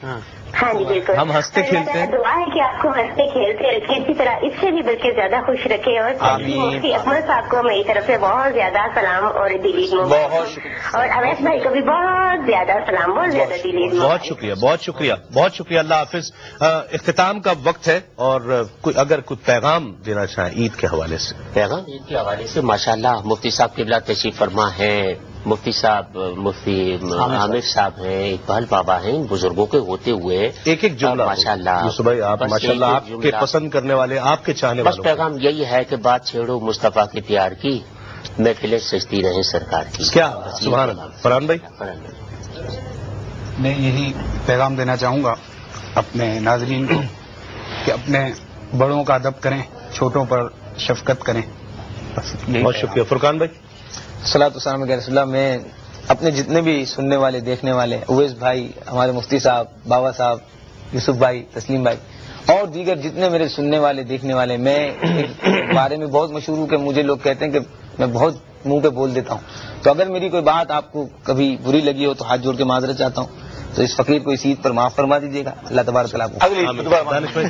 ہاں جی بالکل، ہم ہنستے کھیلتے ہیں. دعا ہے کہ آپ کو ہنستے کھیلتے رکھے، اسی طرح اس سے بھی بلکہ زیادہ خوش رکھے. اور مفتی اکمل صاحب کو میری طرف سے بہت زیادہ سلام اور دل عید مبارک، اور اویس بھائی کو بھی بہت زیادہ سلام، بہت زیادہ دل عید مبارک. بہت شکریہ، بہت شکریہ، بہت شکریہ. اللہ حافظ. اختتام کا وقت ہے، اور اگر کوئی پیغام دینا چاہیں عید کے حوالے سے. پیغام عید کے حوالے سے ماشاءاللہ مفتی صاحب قبلہ تشریف فرما ہے، مفتی صاحب مفتی عامر صاحب ہیں، اقبال بابا ہیں، ان بزرگوں کے ہوتے ہوئے ایک جملہ ماشاءاللہ یوسف بھائی، آپ ماشاءاللہ آپ کے پسند کرنے والے، آپ کے چاہنے والے. بس پیغام یہی ہے کہ بات چھیڑو مصطفیٰ کے پیار کی، محفلیں سجتی رہیں سرکار کی. کیا سبحان اللہ. فرحان بھائی. میں یہی پیغام دینا چاہوں گا اپنے ناظرین کو کہ اپنے بڑوں کا ادب کریں، چھوٹوں پر شفقت کریں. بہت شکریہ. فرقان بھائی. صلاۃ والسلام علی رسول اللہ. میں اپنے جتنے بھی سننے والے دیکھنے والے، اویس بھائی، ہمارے مفتی صاحب، بابا صاحب، یوسف بھائی، تسلیم بھائی، اور دیگر جتنے میرے سننے والے دیکھنے والے، میں ایک بارے میں بہت مشہور ہوں کہ مجھے لوگ کہتے ہیں کہ میں بہت منہ پہ بول دیتا ہوں. تو اگر میری کوئی بات آپ کو کبھی بری لگی ہو تو ہاتھ جوڑ کے معذرت چاہتا ہوں. تو اس فقیر کو اس عید پر معاف فرما دیجیے گا. اللہ تبارک تعالیٰ بالکل.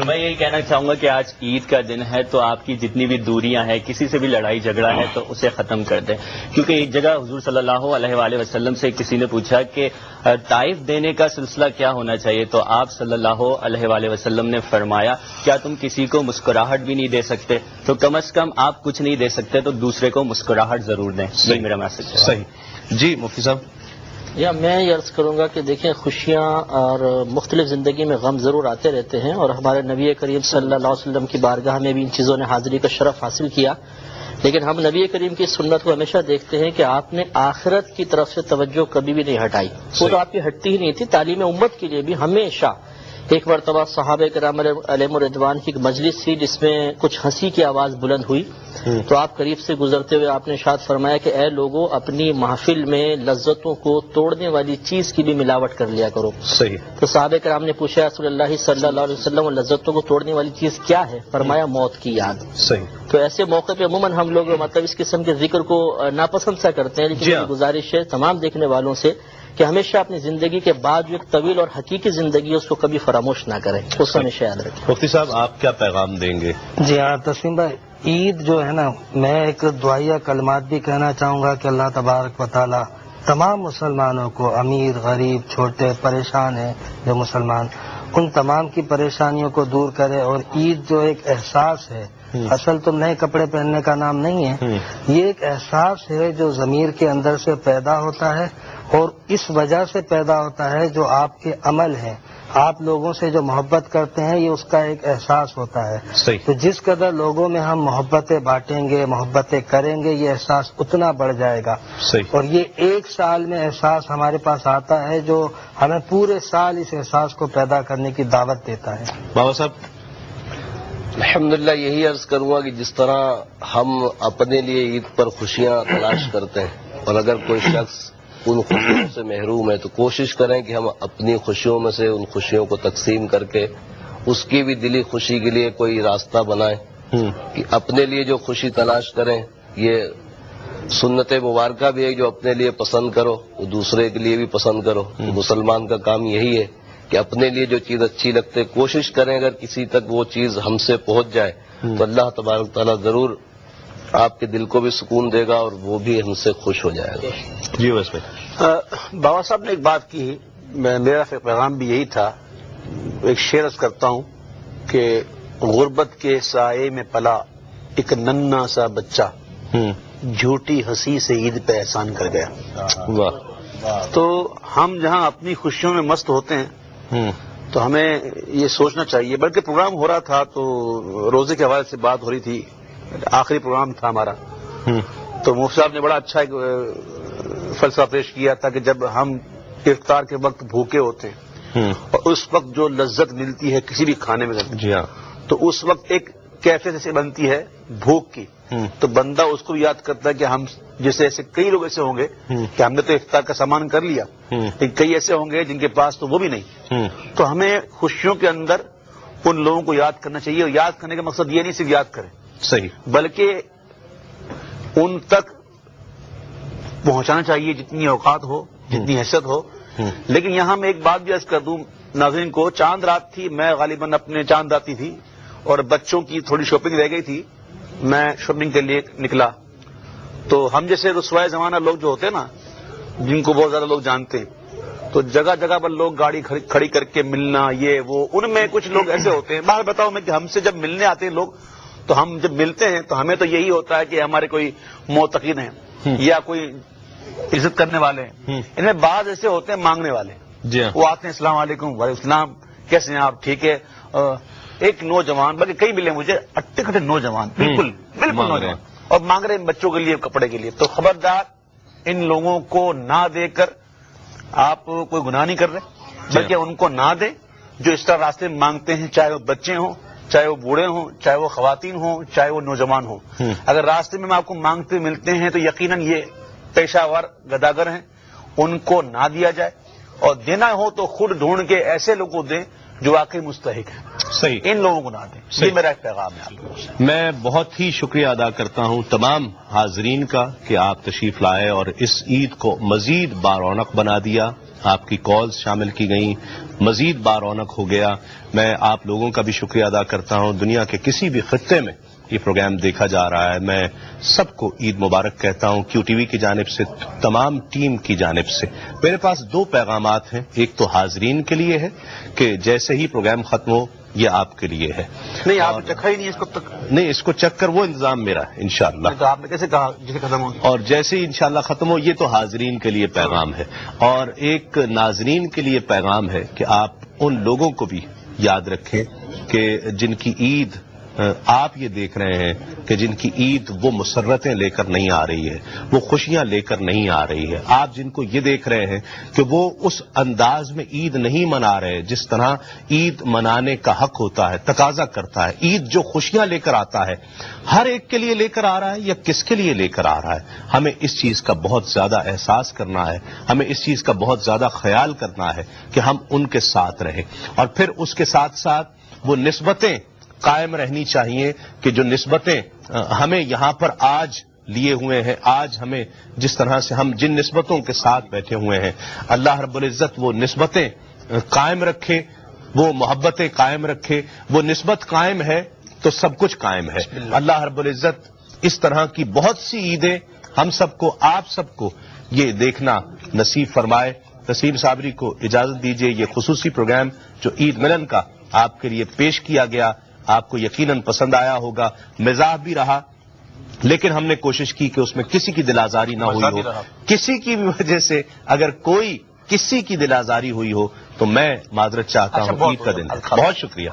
میں یہی کہنا چاہوں گا کہ آج عید کا دن ہے، تو آپ کی جتنی بھی دوریاں ہیں، کسی سے بھی لڑائی جھگڑا ہے تو اسے ختم کر دیں. کیونکہ ایک جگہ حضور صلی اللہ علیہ وآلہ وسلم سے کسی نے پوچھا کہ طائف دینے کا سلسلہ کیا ہونا چاہیے، تو آپ صلی اللہ علیہ وآلہ وسلم نے فرمایا کیا تم کسی کو مسکراہٹ بھی نہیں دے سکتے؟ تو کم از کم آپ کچھ نہیں دے سکتے تو دوسرے کو مسکراہٹ ضرور دیں. یہ میرا میسج ہے. صحیح. جی مفتی صاحب. میں یہ عرض کروں گا کہ دیکھیں، خوشیاں اور مختلف زندگی میں غم ضرور آتے رہتے ہیں، اور ہمارے نبی کریم صلی اللہ علیہ وسلم کی بارگاہ میں بھی ان چیزوں نے حاضری کا شرف حاصل کیا. لیکن ہم نبی کریم کی سنت کو ہمیشہ دیکھتے ہیں کہ آپ نے آخرت کی طرف سے توجہ کبھی بھی نہیں ہٹائی. وہ تو آپ کی ہٹتی ہی نہیں تھی. تعلیم امت کے لیے بھی ہمیشہ ایک مرتبہ صحابہ کرام علیہم الرضوان کی ایک مجلس تھی جس میں کچھ ہنسی کی آواز بلند ہوئی، تو آپ قریب سے گزرتے ہوئے آپ نے ارشاد فرمایا کہ اے لوگوں، اپنی محفل میں لذتوں کو توڑنے والی چیز کی بھی ملاوٹ کر لیا کرو۔ صحیح۔ تو صحابہ کرام نے پوچھا رسول اللہ صلی اللہ علیہ وسلم، لذتوں کو توڑنے والی چیز کیا ہے؟ فرمایا موت کی یاد۔ صحیح۔ تو ایسے موقع پہ عموماً ہم لوگ مطلب اس قسم کے ذکر کو ناپسند سا کرتے ہیں، لیکن گزارش ہے تمام دیکھنے والوں سے کہ ہمیشہ اپنی زندگی کے بعد جو ایک طویل اور حقیقی زندگی ہے اس کو کبھی فراموش نہ کریں، اس کو ہمیشہ یاد رکھیں۔ مفتی صاحب آپ کیا پیغام دیں گے؟ جی ہاں تسلیم بھائی، عید جو ہے نا، میں ایک دعائیہ کلمات بھی کہنا چاہوں گا کہ اللہ تبارک و تعالی تمام مسلمانوں کو، امیر غریب چھوٹے پریشان ہیں جو مسلمان، ان تمام کی پریشانیوں کو دور کرے، اور عید جو ایک احساس ہے، اصل تو نئے کپڑے پہننے کا نام نہیں ہے، یہ ایک احساس ہے جو ضمیر کے اندر سے پیدا ہوتا ہے، اور اس وجہ سے پیدا ہوتا ہے جو آپ کے عمل ہیں، آپ لوگوں سے جو محبت کرتے ہیں، یہ اس کا ایک احساس ہوتا ہے۔ صحیح۔ تو جس قدر لوگوں میں ہم محبتیں بانٹیں گے، محبتیں کریں گے، یہ احساس اتنا بڑھ جائے گا۔ صحیح۔ اور یہ ایک سال میں احساس ہمارے پاس آتا ہے جو ہمیں پورے سال اس احساس کو پیدا کرنے کی دعوت دیتا ہے۔ بابا صاحب، الحمدللہ یہی عرض کروں گا کہ جس طرح ہم اپنے لیے عید پر خوشیاں تلاش کرتے ہیں، اور اگر کوئی شخص ان خوشیوں سے محروم ہے تو کوشش کریں کہ ہم اپنی خوشیوں میں سے ان خوشیوں کو تقسیم کر کے اس کی بھی دلی خوشی کے لیے کوئی راستہ بنائیں، کہ اپنے لیے جو خوشی تلاش کریں، یہ سنت مبارکہ بھی ہے جو اپنے لیے پسند کرو وہ دوسرے کے لیے بھی پسند کرو۔ مسلمان کا کام یہی ہے کہ اپنے لیے جو چیز اچھی لگتے کوشش کریں، اگر کسی تک وہ چیز ہم سے پہنچ جائے تو اللہ تبارک تعالیٰ ضرور آپ کے دل کو بھی سکون دے گا اور وہ بھی ہم سے خوش ہو جائے گا۔ جی بس بھائی، بابا صاحب نے ایک بات کی، میرا پیغام بھی یہی تھا، ایک شعر عرض کرتا ہوں کہ غربت کے سائے میں پلا ایک ننھا سا بچہ، جھوٹی ہنسی سے عید پہ احسان کر گیا۔ واہ۔ تو ہم جہاں اپنی خوشیوں میں مست ہوتے ہیں تو ہمیں یہ سوچنا چاہیے، بلکہ پروگرام ہو رہا تھا تو روزے کے حوالے سے بات ہو رہی تھی، آخری پروگرام تھا ہمارا، تو مفتی صاحب نے بڑا اچھا ایک فلسفہ پیش کیا تھا کہ جب ہم افطار کے وقت بھوکے ہوتے ہیں اور اس وقت جو لذت ملتی ہے کسی بھی کھانے میں، جی ہاں، تو اس وقت ایک کیفیت ایسے بنتی ہے بھوک کی، تو بندہ اس کو یاد کرتا ہے کہ ہم جیسے ایسے کئی لوگ ایسے ہوں گے کہ ہم نے تو افطار کا سامان کر لیا، لیکن کئی ایسے ہوں گے جن کے پاس تو وہ بھی نہیں۔ تو ہمیں خوشیوں کے اندر ان لوگوں کو یاد کرنا چاہیے، اور یاد کرنے کا مقصد یہ نہیں صرف یاد کریں، صحیح، بلکہ ان تک پہنچانا چاہیے جتنی اوقات ہو، جتنی حیثیت ہو۔ لیکن یہاں میں ایک بات بھی عرض کر دوں ناظرین کو، چاند رات تھی، میں غالباً اپنے چاند راتی تھی اور بچوں کی تھوڑی شاپنگ رہ گئی تھی، میں شاپنگ کے لیے نکلا، تو ہم جیسے رسوائے زمانہ لوگ جو ہوتے ہیں نا، جن کو بہت زیادہ لوگ جانتے ہیں، تو جگہ جگہ پر لوگ گاڑی کھڑی کر کے ملنا، یہ وہ، ان میں کچھ لوگ ایسے ہوتے ہیں، باہر بتاؤں میں کہ ہم سے جب ملنے آتے ہیں لوگ، تو ہم جب ملتے ہیں تو ہمیں تو یہی ہوتا ہے کہ ہمارے کوئی معتقد ہیں یا کوئی عزت کرنے والے ہیں، ان میں بعض ایسے ہوتے ہیں مانگنے والے، وہ آتے ہیں السلام علیکم، وعلیکم السلام، کیسے ہیں آپ، ٹھیک ہے۔ ایک نوجوان، بلکہ کئی ملے مجھے، اٹھے کٹھے نوجوان، بالکل نوجوان، اور مانگ رہے ہیں بچوں کے لیے کپڑے کے لیے۔ تو خبردار ان لوگوں کو نہ دے کر آپ کوئی گناہ نہیں کر رہے، بلکہ ان کو نہ دیں جو اس طرح راستے میں مانگتے ہیں، چاہے وہ بچے ہوں، چاہے وہ بوڑھے ہوں، چاہے وہ خواتین ہوں، چاہے وہ نوجوان ہوں۔ اگر راستے میں آپ کو مانگتے ملتے ہیں تو یقیناً یہ پیشہ ور گداگر ہیں، ان کو نہ دیا جائے، اور دینا ہو تو خود ڈھونڈ کے ایسے لوگوں کو دیں جو واقعی مستحق ہیں، صحیح، ان لوگوں کو نہ دیں۔ یہ میرا ایک پیغام ہے آپ لوگوں سے۔ میں بہت ہی شکریہ ادا کرتا ہوں تمام حاضرین کا کہ آپ تشریف لائے اور اس عید کو مزید بارونق بنا دیا، آپ کی کالز شامل کی گئیں، مزید بارونق ہو گیا۔ میں آپ لوگوں کا بھی شکریہ ادا کرتا ہوں، دنیا کے کسی بھی خطے میں یہ پروگرام دیکھا جا رہا ہے، میں سب کو عید مبارک کہتا ہوں، کیو ٹی وی کی جانب سے، تمام ٹیم کی جانب سے۔ میرے پاس دو پیغامات ہیں، ایک تو حاضرین کے لیے ہے کہ جیسے ہی پروگرام ختم ہو، یہ آپ کے لیے ہے۔ نہیں، آپ نے چکھا ہی نہیں اس کو تک؟ نہیں، اس کو چکھ کر وہ انتظام میرا ہے انشاءاللہ۔ تو آپ نے کیسے کہا جسے ختم ہو؟ اور جیسے ہی انشاءاللہ ختم ہو، یہ تو حاضرین کے لیے پیغام ہے، اور ایک ناظرین کے لیے پیغام ہے کہ آپ ان لوگوں کو بھی یاد رکھیں کہ جن کی عید آپ یہ دیکھ رہے ہیں کہ جن کی عید وہ مسرتیں لے کر نہیں آ رہی ہے، وہ خوشیاں لے کر نہیں آ رہی ہے، آپ جن کو یہ دیکھ رہے ہیں کہ وہ اس انداز میں عید نہیں منا رہے جس طرح عید منانے کا حق ہوتا ہے، تقاضا کرتا ہے، عید جو خوشیاں لے کر آتا ہے ہر ایک کے لیے لے کر آ رہا ہے یا کس کے لیے لے کر آ رہا ہے، ہمیں اس چیز کا بہت زیادہ احساس کرنا ہے، ہمیں اس چیز کا بہت زیادہ خیال کرنا ہے کہ ہم ان کے ساتھ رہیں، اور پھر اس کے ساتھ ساتھ وہ نسبتیں قائم رہنی چاہیے کہ جو نسبتیں ہمیں یہاں پر آج لیے ہوئے ہیں، آج ہمیں جس طرح سے ہم جن نسبتوں کے ساتھ بیٹھے ہوئے ہیں، اللہ رب العزت وہ نسبتیں قائم رکھے، وہ محبتیں قائم رکھے، وہ نسبت قائم ہے تو سب کچھ قائم ہے۔ اللہ رب العزت اس طرح کی بہت سی عیدیں ہم سب کو، آپ سب کو یہ دیکھنا نصیب فرمائے۔ تسیم صابری کو اجازت دیجیے، یہ خصوصی پروگرام جو عید ملن کا آپ کے لیے پیش کیا گیا آپ کو یقیناً پسند آیا ہوگا، مزاح بھی رہا، لیکن ہم نے کوشش کی کہ اس میں کسی کی دل آزاری نہ ہوئی ہو، کسی کی بھی وجہ سے اگر کوئی کسی کی دل آزاری ہوئی ہو تو میں معذرت چاہتا ہوں۔ عید کا دن، بہت شکریہ۔